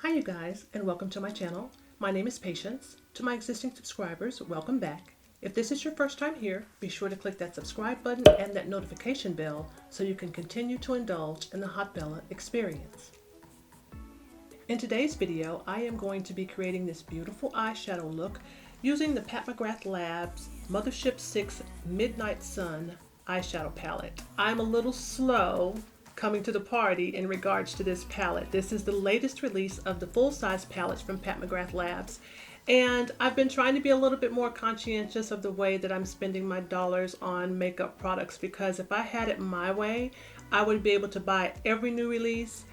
Hi you guys, and welcome to my channel. My name is Patience. To my existing subscribers, welcome back. If this is your first time here, be sure to click that subscribe button and that notification bell so you can continue to indulge in the Haute Bella experience. In today's video, I am going to be creating this beautiful eyeshadow look using the Pat McGrath Labs Mothership 6 Midnight Sun eyeshadow palette. I'm a little slow coming to the party in regards to this palette. This is the latest release of the full-size palettes from Pat McGrath Labs, and I've been trying to be a little bit more conscientious of the way that I'm spending my dollars on makeup products, because if I had it my way, I would be able to buy every new release,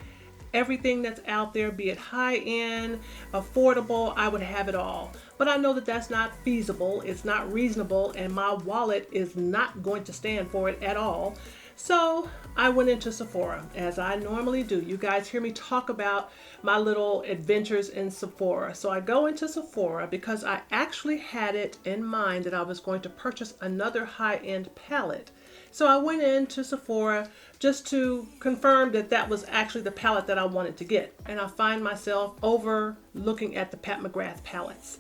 everything that's out there, be it high-end, affordable. I would have it all. But I know that that's not feasible, it's not reasonable, and my wallet is not going to stand for it at all. So I went into Sephora, as I normally do. You guys hear me talk about my little adventures in Sephora. So I go into Sephora because I actually had it in mind that I was going to purchase another high-end palette. So I went into Sephora just to confirm that that was actually the palette that I wanted to get. And I find myself over looking at the Pat McGrath palettes.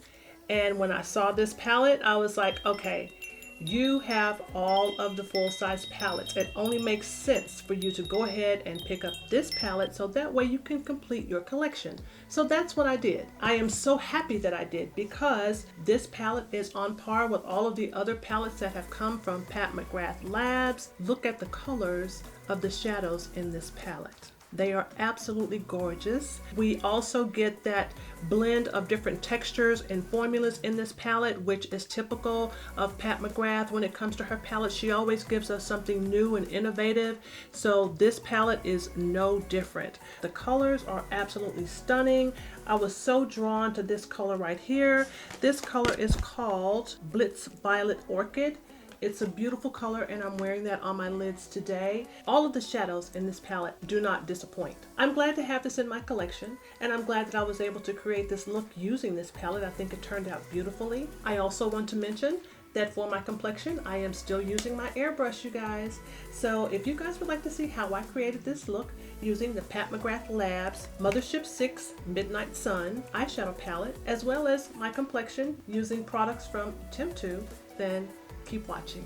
And when I saw this palette, I was like, okay, you have all of the full-size palettes. It only makes sense for you to go ahead and pick up this palette so that way you can complete your collection. So that's what I did. I am so happy that I did, because this palette is on par with all of the other palettes that have come from Pat McGrath Labs. Look at the colors of the shadows in this palette. They are absolutely gorgeous. We also get that blend of different textures and formulas in this palette, which is typical of Pat McGrath. When it comes to her palette, she always gives us something new and innovative. So this palette is no different. The colors are absolutely stunning. I was so drawn to this color right here. This color is called Blitz Violet Orchid. It's a beautiful color, and I'm wearing that on my lids today. All of the shadows in this palette do not disappoint. I'm glad to have this in my collection, and I'm glad that I was able to create this look using this palette. I think it turned out beautifully. I also want to mention that for my complexion, I am still using my airbrush, you guys. So if you guys would like to see how I created this look using the Pat McGrath Labs Mothership 6 Midnight Sun eyeshadow palette, as well as my complexion using products from Temptu, then keep watching.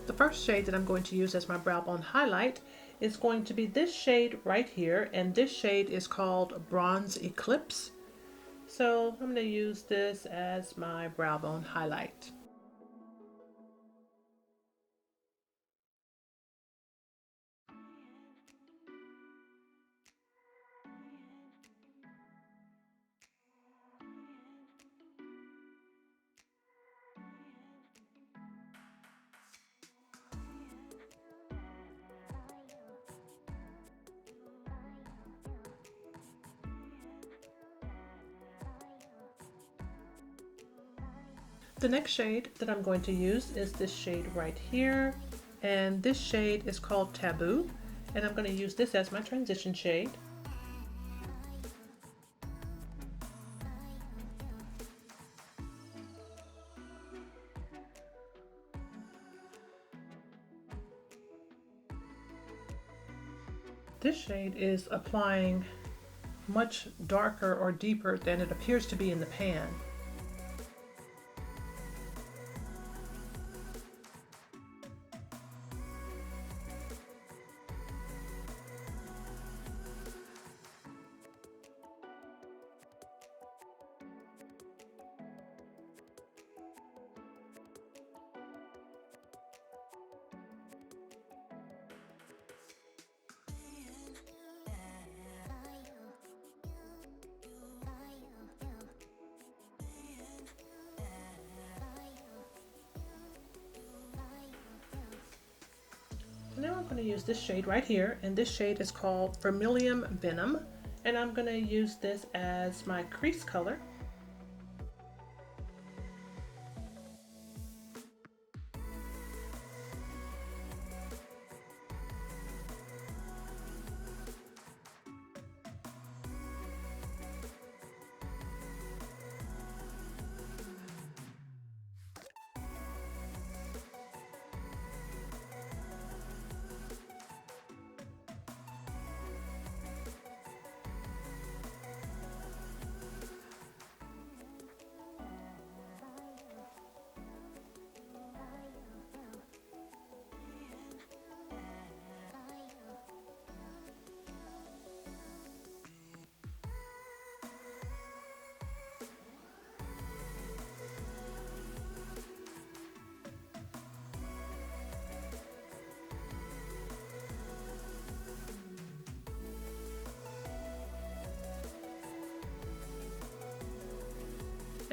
The first shade that I'm going to use as my brow bone highlight is going to be this shade right here, and this shade is called Bronze Eclipse. So I'm going to use this as my brow bone highlight. The next shade that I'm going to use is this shade right here, and this shade is called Taboo, and I'm going to use this as my transition shade. This shade is applying much darker or deeper than it appears to be in the pan. Now I'm going to use this shade right here, and this shade is called Vermilion Venom, and I'm going to use this as my crease color.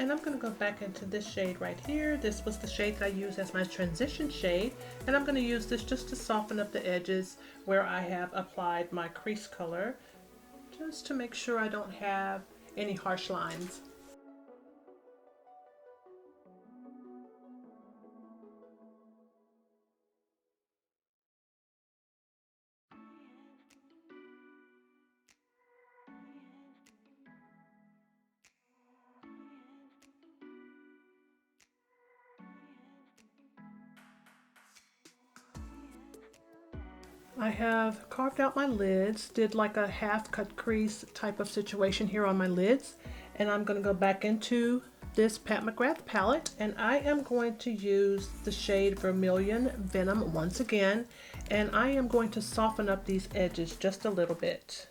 And I'm going to go back into this shade right here. This was the shade that I used as my transition shade, and I'm going to use this just to soften up the edges where I have applied my crease color, just to make sure I don't have any harsh lines. I have carved out my lids, did like a half cut crease type of situation here on my lids, and I'm going to go back into this Pat McGrath palette, and I am going to use the shade Vermilion Venom once again, and I am going to soften up these edges just a little bit.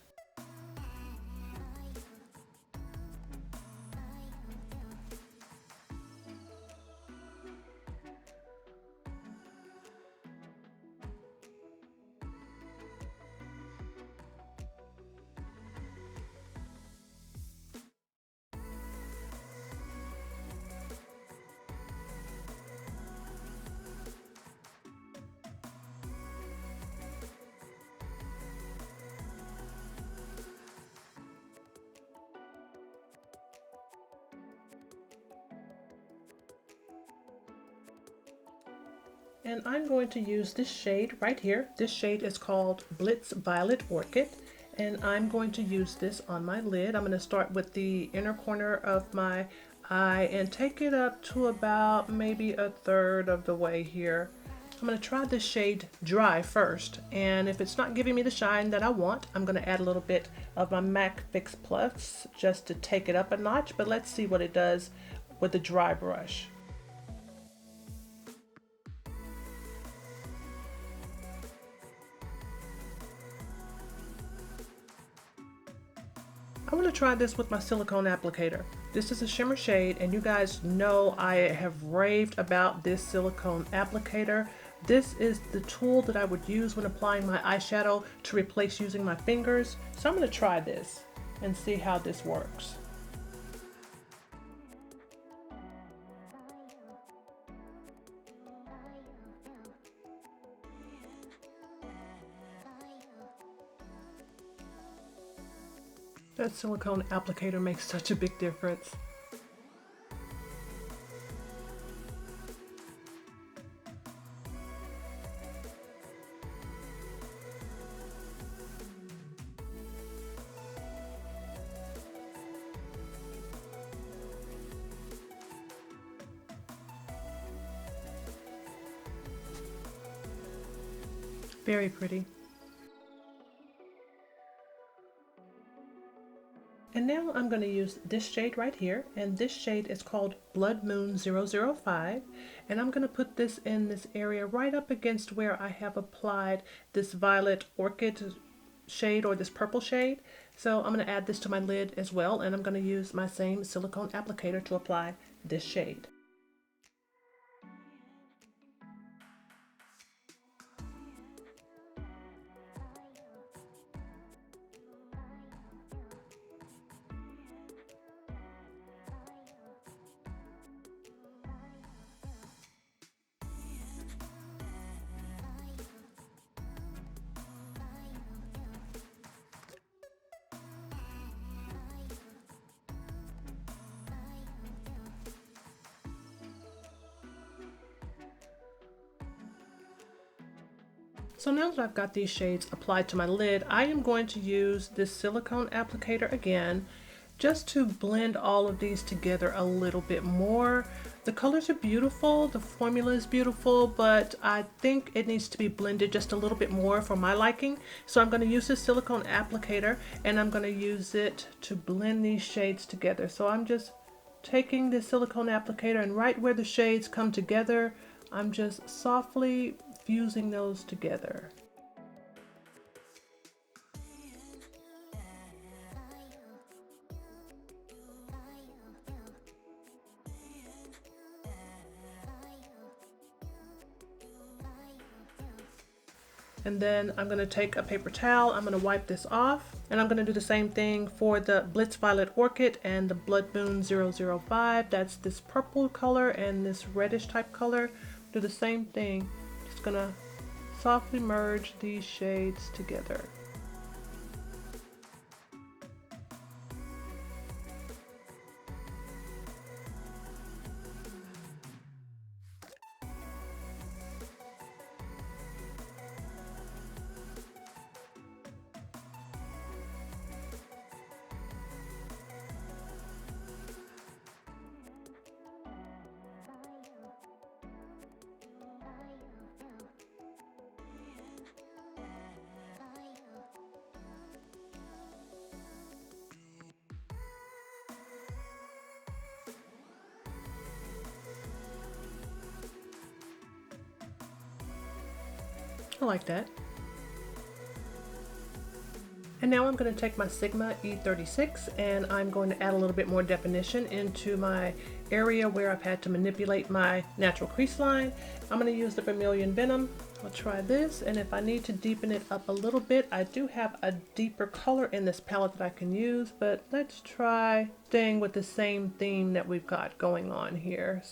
And I'm going to use this shade right here. This shade is called Blitz Violet Orchid, and I'm going to use this on my lid. I'm going to start with the inner corner of my eye and take it up to about maybe a third of the way here. I'm going to try this shade dry first, and if it's not giving me the shine that I want, I'm going to add a little bit of my MAC Fix Plus just to take it up a notch, but let's see what it does with the dry brush. I want to try this with my silicone applicator. This is a shimmer shade, and you guys know I have raved about this silicone applicator. This is the tool that I would use when applying my eyeshadow to replace using my fingers. So I'm going to try this and see how this works. That silicone applicator makes such a big difference. Very pretty. And now I'm going to use this shade right here, and this shade is called Blood Moon 005, and I'm going to put this in this area right up against where I have applied this Violet Orchid shade, or this purple shade. So I'm going to add this to my lid as well, and I'm going to use my same silicone applicator to apply this shade. So now that I've got these shades applied to my lid, I am going to use this silicone applicator again, just to blend all of these together a little bit more. The colors are beautiful, the formula is beautiful, but I think it needs to be blended just a little bit more for my liking. So I'm going to use this silicone applicator, and I'm going to use it to blend these shades together. So I'm just taking the silicone applicator, and right where the shades come together, I'm just softly fusing those together. And then I'm going to take a paper towel, I'm going to wipe this off, and I'm going to do the same thing for the Blitz Violet Orchid and the Blood Moon 005. That's this purple color and this reddish type color. Do the same thing. Just going to softly merge these shades together. I like that. And now I'm going to take my Sigma E36 and I'm going to add a little bit more definition into my area where I've had to manipulate my natural crease line. I'm going to use the Vermilion Venom. I'll try this, and if I need to deepen it up a little bit, I do have a deeper color in this palette that I can use, but let's try staying with the same theme that we've got going on here.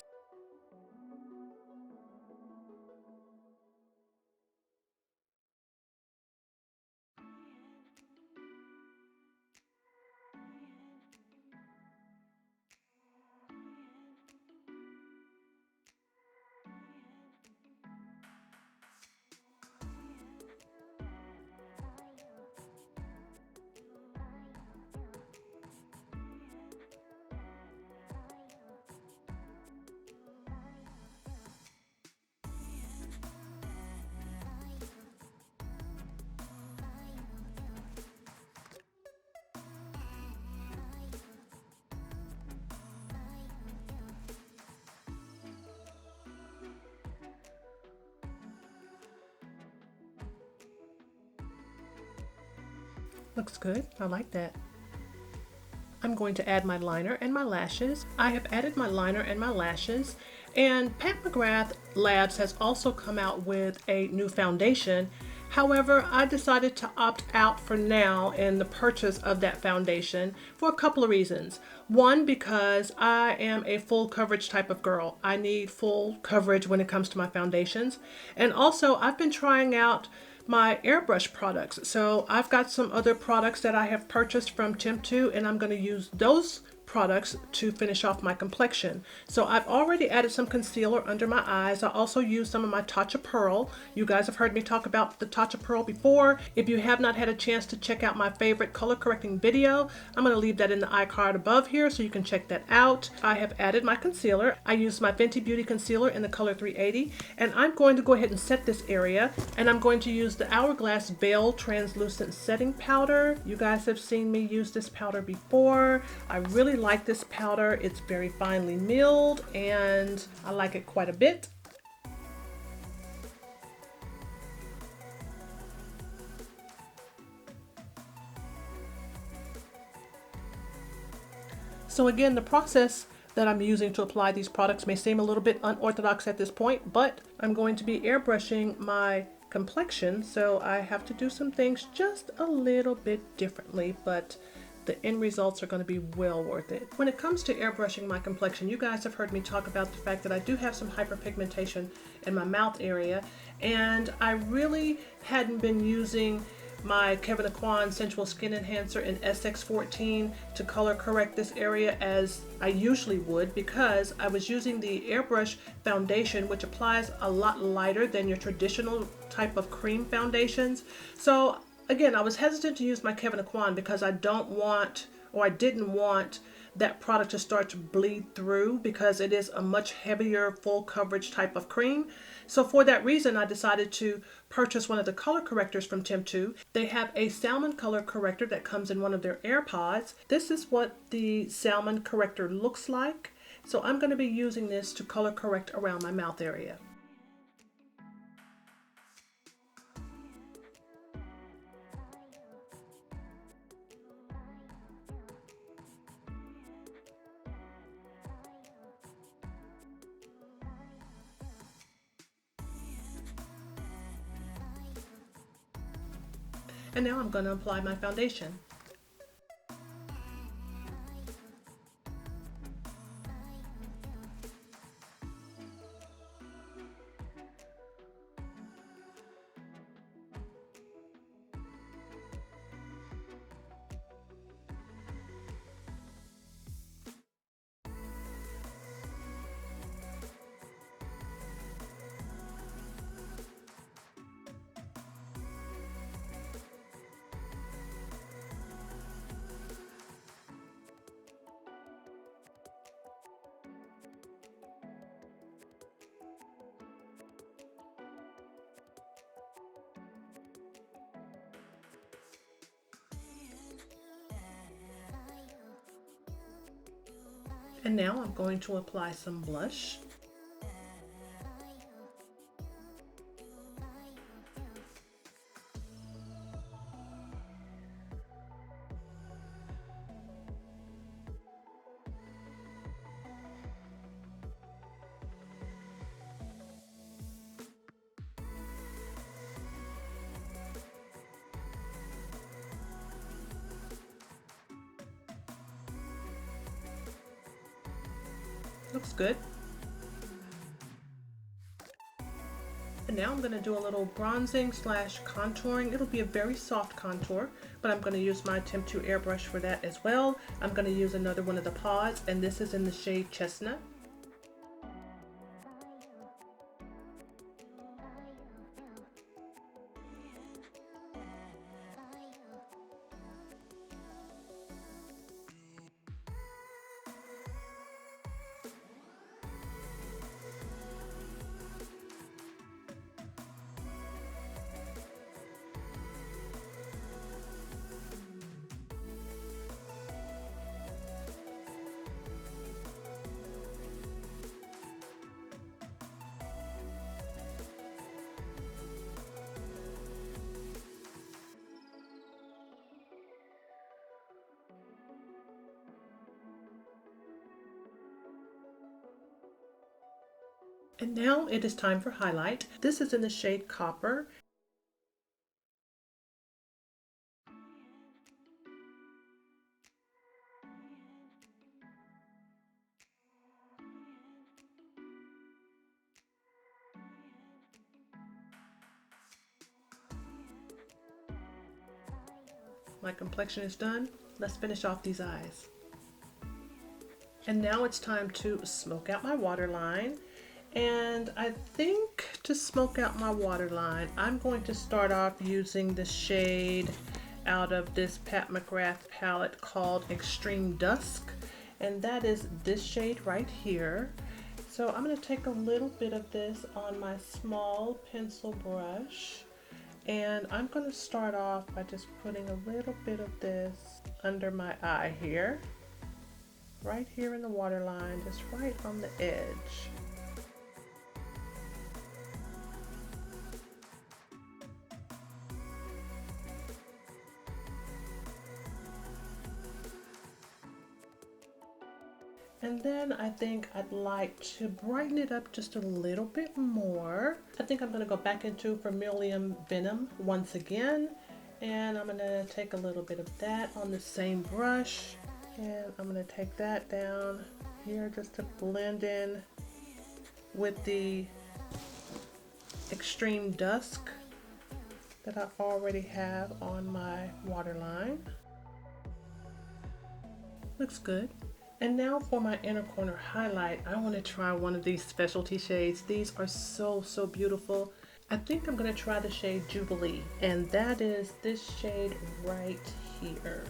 Looks good. I like that. I'm going to add my liner and my lashes. I have added my liner and my lashes, and Pat McGrath Labs has also come out with a new foundation. However, I decided to opt out for now in the purchase of that foundation for a couple of reasons. One, because I am a full coverage type of girl. I need full coverage when it comes to my foundations. And also, I've been trying out my Airbrushed products. So I've got some other products that I have purchased from Temptu, and I'm going to use those products to finish off my complexion. So I've already added some concealer under my eyes. I also used some of my Tatcha Pearl. You guys have heard me talk about the Tatcha Pearl before. If you have not had a chance to check out my favorite color correcting video, I'm going to leave that in the iCard above here so you can check that out. I have added my concealer. I used my Fenty Beauty concealer in the color 380, and I'm going to go ahead and set this area, and I'm going to use the Hourglass Veil Translucent Setting Powder. You guys have seen me use this powder before. I really like this powder. It's very finely milled and I like it quite a bit. So again, the process that I'm using to apply these products may seem a little bit unorthodox at this point, but I'm going to be airbrushing my complexion, so I have to do some things just a little bit differently, but the end results are going to be well worth it. When it comes to airbrushing my complexion, you guys have heard me talk about the fact that I do have some hyperpigmentation in my mouth area, and I really hadn't been using my Kevyn Aucoin Sensual Skin Enhancer in SX14 to color correct this area as I usually would, because I was using the Airbrush foundation, which applies a lot lighter than your traditional type of cream foundations. So again, I was hesitant to use my Kevyn Aucoin because I didn't want that product to start to bleed through, because it is a much heavier full coverage type of cream. So for that reason, I decided to purchase one of the color correctors from Temptu. They have a salmon color corrector that comes in one of their AirPods. This is what the salmon corrector looks like. So I'm going to be using this to color correct around my mouth area. And now I'm going to apply my foundation. And now I'm going to apply some blush. Looks good. And now I'm going to do a little bronzing slash contouring. It'll be a very soft contour, but I'm going to use my Temptu airbrush for that as well. I'm going to use another one of the paws, and this is in the shade Chestnut. And now it is time for highlight. This is in the shade Copper. My complexion is done. Let's finish off these eyes. And now it's time to smoke out my waterline. And I think to smoke out my waterline, I'm going to start off using the shade out of this Pat McGrath palette called Extreme Dusk. And that is this shade right here. So I'm going to take a little bit of this on my small pencil brush. And I'm going to start off by just putting a little bit of this under my eye here. Right here in the waterline, just right on the edge. And then I think I'd like to brighten it up just a little bit more. I think I'm going to go back into Vermilion Venom once again. And I'm going to take a little bit of that on the same brush. And I'm going to take that down here just to blend in with the Extreme Dusk that I already have on my waterline. Looks good. And now for my inner corner highlight, I want to try one of these specialty shades. These are so beautiful. I think I'm going to try the shade Jubilee, and that is this shade right here.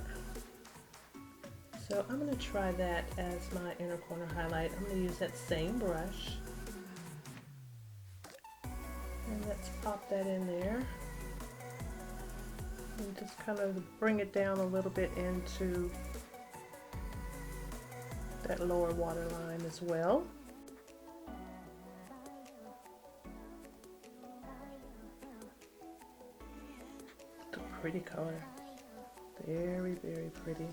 So I'm going to try that as my inner corner highlight. I'm going to use that same brush. And let's pop that in there. And just kind of bring it down a little bit into that lower waterline as well. It's a pretty color. Very pretty.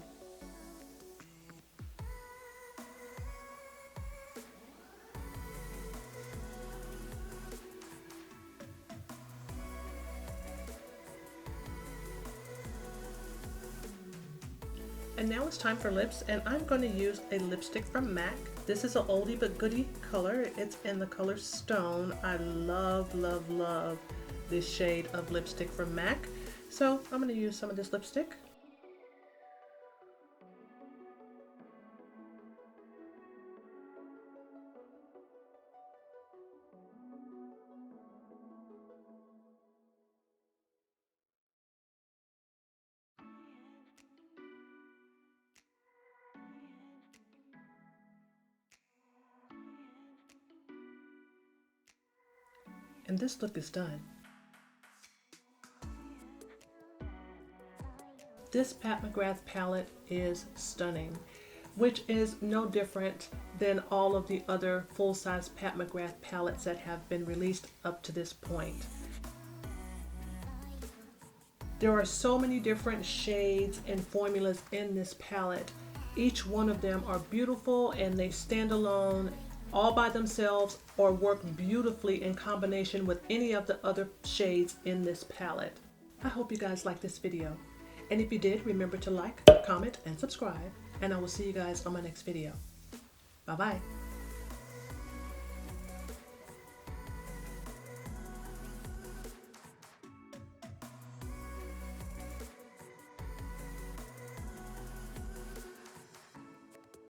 And now it's time for lips, and I'm going to use a lipstick from MAC. This is an oldie but goodie color. It's in the color Stone. I love, love, love this shade of lipstick from MAC. So I'm going to use some of this lipstick. And this look is done. This Pat McGrath palette is stunning, which is no different than all of the other full-size Pat McGrath palettes that have been released up to this point. There are so many different shades and formulas in this palette. Each one of them are beautiful and they stand alone all by themselves or work beautifully in combination with any of the other shades in this palette. I hope you guys liked this video. And if you did, remember to like, comment, and subscribe. And I will see you guys on my next video. Bye-bye.